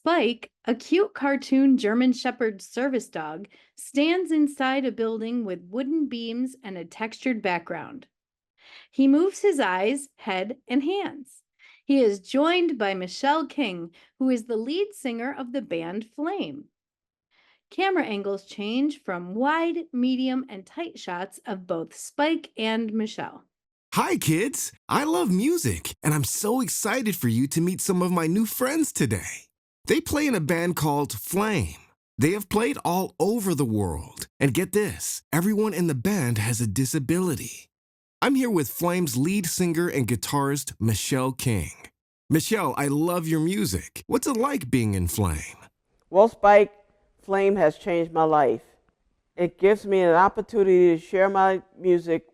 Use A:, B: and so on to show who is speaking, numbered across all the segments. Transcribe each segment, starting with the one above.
A: Spike, a cute cartoon German Shepherd service dog, stands inside a building with wooden beams and a textured background. He moves his eyes, head, and hands. He is joined by Michelle King, who is the lead singer of the band Flame. Camera angles change from wide, medium, and tight shots of both Spike and Michelle.
B: Hi, kids! I love music, and I'm so excited for you to meet some of my new friends today. They play in a band called Flame. They have played all over the world. And get this, everyone in the band has a disability. I'm here with Flame's lead singer and guitarist, Michelle King. Michelle, I love your music. What's it like being in Flame?
C: Well, Spike, Flame has changed my life. It gives me an opportunity to share my music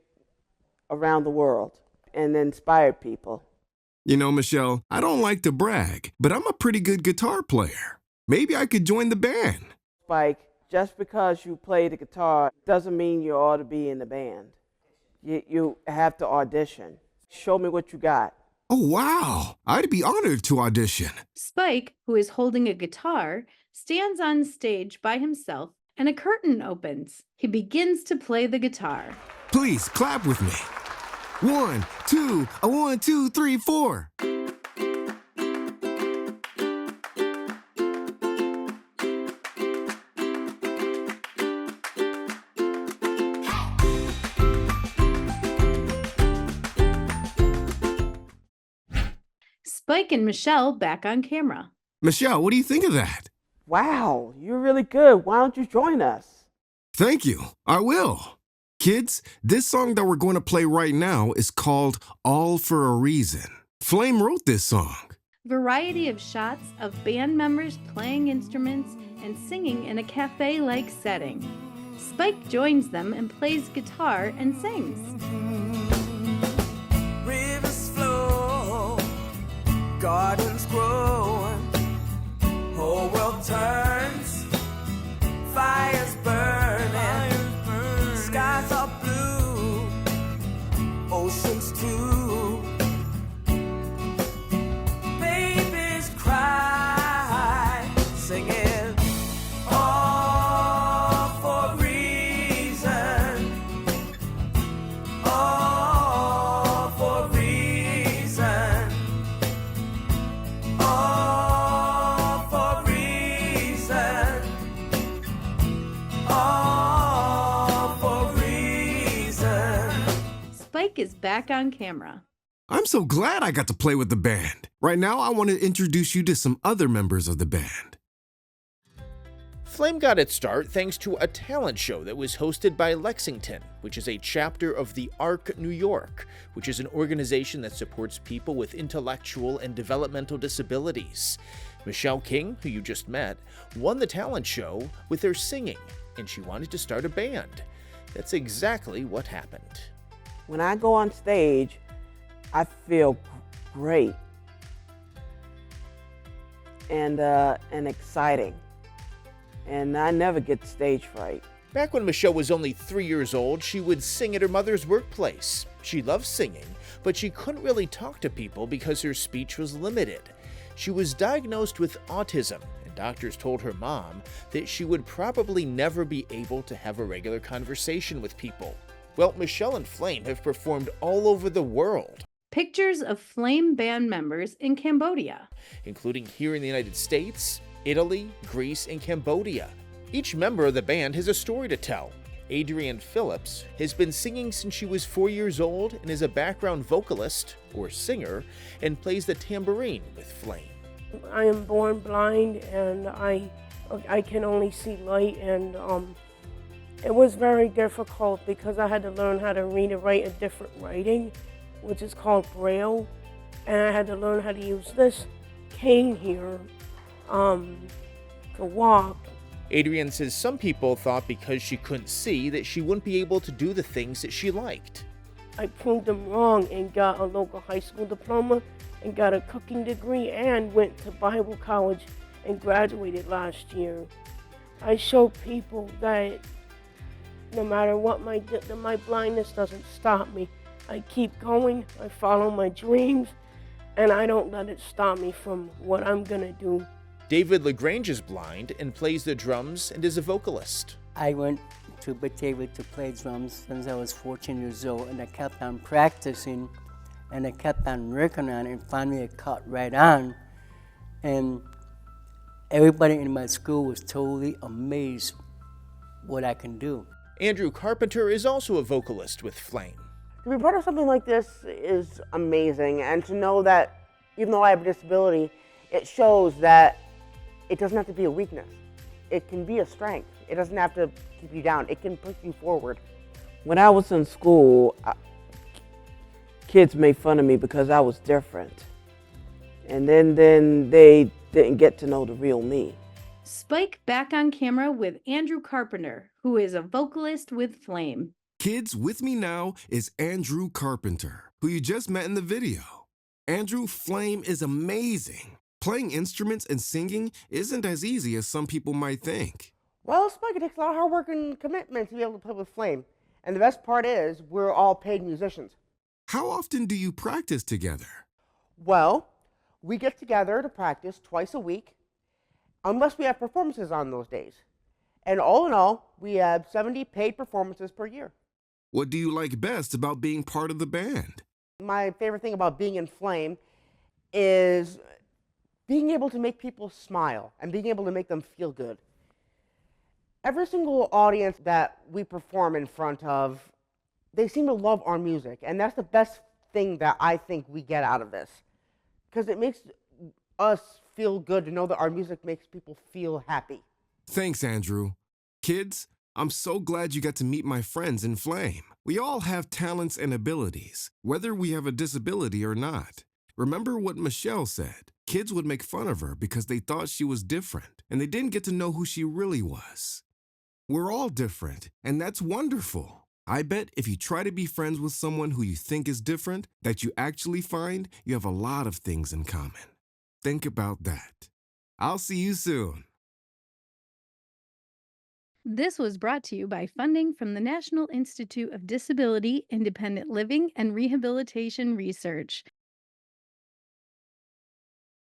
C: around the world and inspire people.
B: You know, Michelle, I don't like to brag, but I'm a pretty good guitar player. Maybe I could join the band.
C: Spike, just because you play the guitar doesn't mean you ought to be in the band. You have to audition. Show me what you got.
B: Oh, wow! I'd be honored to audition.
A: Spike, who is holding a guitar, stands on stage by himself and a curtain opens. He begins to play the guitar.
B: Please clap with me. 1, 2, 1, 2, 3, 4.
A: Spike and Michelle back on camera.
B: Michelle, what do you think of that?
C: Wow, you're really good. Why don't you join us?
B: Thank you. I will. Kids, this song that we're going to play right now is called All for a Reason. Flame wrote this song.
A: Variety of shots of band members playing instruments and singing in a cafe-like setting. Spike joins them and plays guitar and sings.
D: Rivers flow, gardens grow, whole world turns, fires burning, skies are blue, oceans too. Babies cry, singing, all for a reason, all for a reason, all for a reason, all for a reason.
A: Spike is back on camera.
B: I'm so glad I got to play with the band. Right now, I want to introduce you to some other members of the band.
E: Flame got its start thanks to a talent show that was hosted by Lexington, which is a chapter of the ARC New York, which is an organization that supports people with intellectual and developmental disabilities. Michelle King, who you just met, won the talent show with her singing, and she wanted to start a band. That's exactly what happened.
C: When I go on stage, I feel great and exciting. And I never get stage fright.
E: Back when Michelle was only 3 years old, she would sing at her mother's workplace. She loved singing, but she couldn't really talk to people because her speech was limited. She was diagnosed with autism, and doctors told her mom that she would probably never be able to have a regular conversation with people. Well, Michelle and Flame have performed all over the world,
A: Pictures of Flame band members in Cambodia.
E: including here in the United States, Italy, Greece, and Cambodia. Each member of the band has a story to tell. Adrienne Phillips has been singing since she was 4 years old and is a background vocalist, or singer, and plays the tambourine with Flame.
F: I am born blind and I can only see light, and it was very difficult because I had to learn how to read and write a different writing, which is called Braille, and I had to learn how to use this cane here to walk.
E: Adrienne says some people thought because she couldn't see that she wouldn't be able to do the things that she liked.
F: I proved them wrong and got a local high school diploma and got a cooking degree and went to Bible college and graduated last year. I show people that no matter what my blindness doesn't stop me. I keep going, I follow my dreams, and I don't let it stop me from what I'm gonna do
E: David LaGrange is blind and plays the drums and is a vocalist.
G: I went to Batavia to play drums since I was 14 years old, and I kept on practicing, and I kept on working on it, and finally it caught right on. And everybody in my school was totally amazed what I can do.
E: Andrew Carpenter is also a vocalist with Flame.
C: To be part of something like this is amazing, and to know that even though I have a disability, it shows that it doesn't have to be a weakness. It can be a strength. It doesn't have to keep you down. It can push you forward. When I was in school, kids made fun of me because I was different. And then they didn't get to know the real me.
A: Spike back on camera with Andrew Carpenter, who is a vocalist with Flame.
B: Kids, with me now is Andrew Carpenter, who you just met in the video. Andrew, Flame is amazing. Playing instruments and singing isn't as easy as some people might think.
C: Well, Spike, it takes a lot of hard work and commitment to be able to play with Flame. And the best part is, we're all paid musicians.
B: How often do you practice together?
C: Well, we get together to practice twice a week, unless we have performances on those days. And all in all, we have 70 paid performances per year.
B: What do you like best about being part of the band?
C: My favorite thing about being in Flame is being able to make people smile and being able to make them feel good. Every single audience that we perform in front of, they seem to love our music, and that's the best thing that I think we get out of this, because it makes us feel good to know that our music makes people feel happy.
B: Thanks, Andrew. Kids, I'm so glad you got to meet my friends in Flame. We all have talents and abilities, whether we have a disability or not. Remember what Michelle said. Kids would make fun of her because they thought she was different, and they didn't get to know who she really was. We're all different, and that's wonderful. I bet if you try to be friends with someone who you think is different, that you actually find you have a lot of things in common. Think about that. I'll see you soon.
A: This was brought to you by funding from the National Institute of Disability, Independent Living, and Rehabilitation Research.